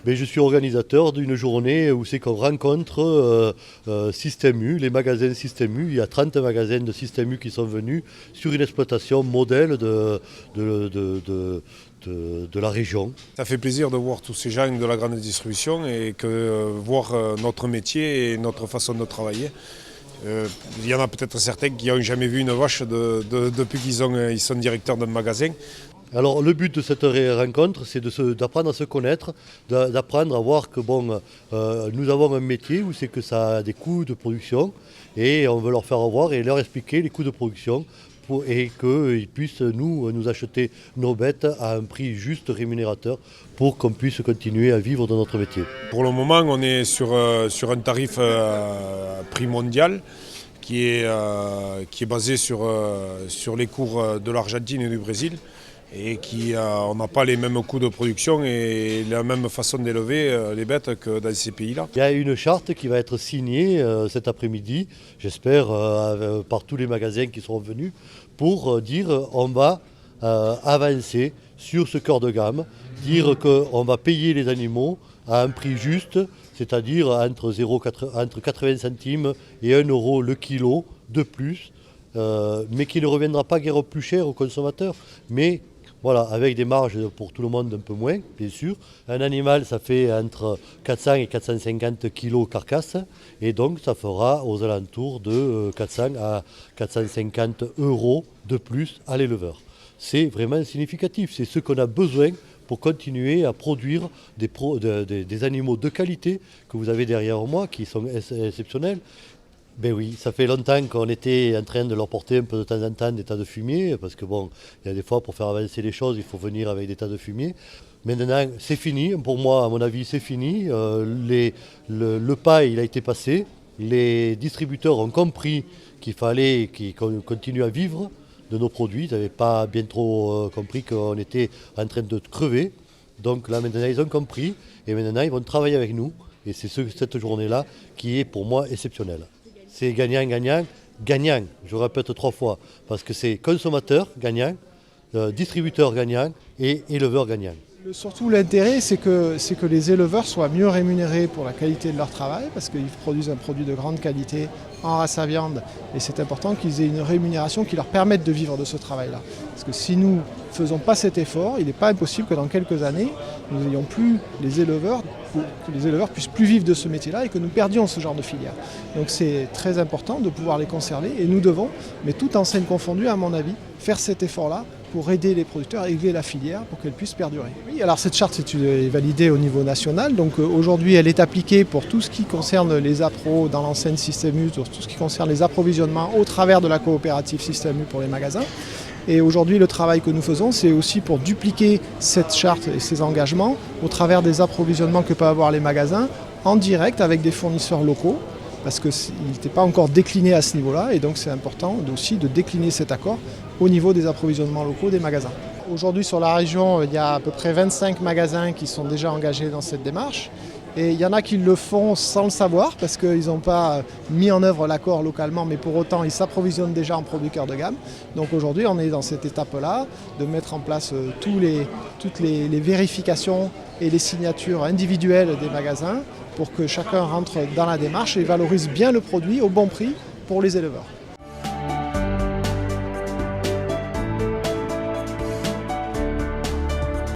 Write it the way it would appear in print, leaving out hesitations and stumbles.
Mais je suis organisateur d'une journée où c'est qu'on rencontre Système U, les magasins Système U. Il y a 30 magasins de Système U qui sont venus sur une exploitation modèle de la région. Ça fait plaisir de voir tous ces gens de la grande distribution et voir notre métier et notre façon de travailler. Il y en a peut-être certains qui n'ont jamais vu une vache depuis qu'ils sont directeurs d'un magasin. Alors le but de cette rencontre, c'est d'apprendre à se connaître, d'apprendre à voir que nous avons un métier où c'est que ça a des coûts de production et on veut leur faire voir et leur expliquer les coûts de production et qu'ils puissent nous acheter nos bêtes à un prix juste rémunérateur pour qu'on puisse continuer à vivre de notre métier. Pour le moment, on est sur un tarif prix mondial qui est basé sur les cours de l'Argentine et du Brésil. Et on n'a pas les mêmes coûts de production et la même façon d'élever les bêtes que dans ces pays-là. Il y a une charte qui va être signée cet après-midi, j'espère, par tous les magasins qui seront venus, pour dire on va avancer sur ce corps de gamme, dire qu'on va payer les animaux à un prix juste, c'est-à-dire entre 80 centimes et 1 euro le kilo de plus, mais qui ne reviendra pas guère plus cher aux consommateurs, mais voilà, avec des marges pour tout le monde un peu moins, bien sûr. Un animal, ça fait entre 400 et 450 kilos carcasse, et donc ça fera aux alentours de 400 à 450 euros de plus à l'éleveur. C'est vraiment significatif, c'est ce qu'on a besoin pour continuer à produire des animaux de qualité que vous avez derrière moi, qui sont exceptionnels. Ben oui, ça fait longtemps qu'on était en train de leur porter un peu de temps en temps des tas de fumier, parce que il y a des fois pour faire avancer les choses, il faut venir avec des tas de fumier. Maintenant, c'est fini, pour moi, à mon avis, c'est fini. Le pas, il a été passé. Les distributeurs ont compris qu'il fallait qu'on continue à vivre de nos produits. Ils n'avaient pas bien trop compris qu'on était en train de crever. Donc là, maintenant, ils ont compris, et maintenant, ils vont travailler avec nous. Et c'est cette journée-là qui est pour moi exceptionnelle. C'est gagnant, gagnant, gagnant, je répète 3 fois, parce que c'est consommateur gagnant, distributeur gagnant et éleveur gagnant. Surtout l'intérêt, c'est que les éleveurs soient mieux rémunérés pour la qualité de leur travail, parce qu'ils produisent un produit de grande qualité en race à viande, et c'est important qu'ils aient une rémunération qui leur permette de vivre de ce travail-là. Parce que si nous ne faisons pas cet effort, il n'est pas impossible que dans quelques années, nous n'ayons plus que les éleveurs puissent plus vivre de ce métier-là et que nous perdions ce genre de filière. Donc c'est très important de pouvoir les conserver, et nous devons, mais toute enseigne confondue à mon avis, faire cet effort-là pour aider les producteurs, aider la filière pour qu'elle puisse perdurer. Oui, alors cette charte est validée au niveau national, donc aujourd'hui elle est appliquée pour tout ce qui concerne les appros dans l'enseigne Système U, tout ce qui concerne les approvisionnements au travers de la coopérative Système U pour les magasins. Et aujourd'hui le travail que nous faisons, c'est aussi pour dupliquer cette charte et ces engagements au travers des approvisionnements que peuvent avoir les magasins en direct avec des fournisseurs locaux, parce qu'il n'était pas encore décliné à ce niveau-là, et donc c'est important aussi de décliner cet accord au niveau des approvisionnements locaux des magasins. Aujourd'hui sur la région, il y a à peu près 25 magasins qui sont déjà engagés dans cette démarche, et il y en a qui le font sans le savoir parce qu'ils n'ont pas mis en œuvre l'accord localement, mais pour autant ils s'approvisionnent déjà en produits cœur de gamme. Donc aujourd'hui on est dans cette étape-là de mettre en place toutes les vérifications et les signatures individuelles des magasins pour que chacun rentre dans la démarche et valorise bien le produit au bon prix pour les éleveurs.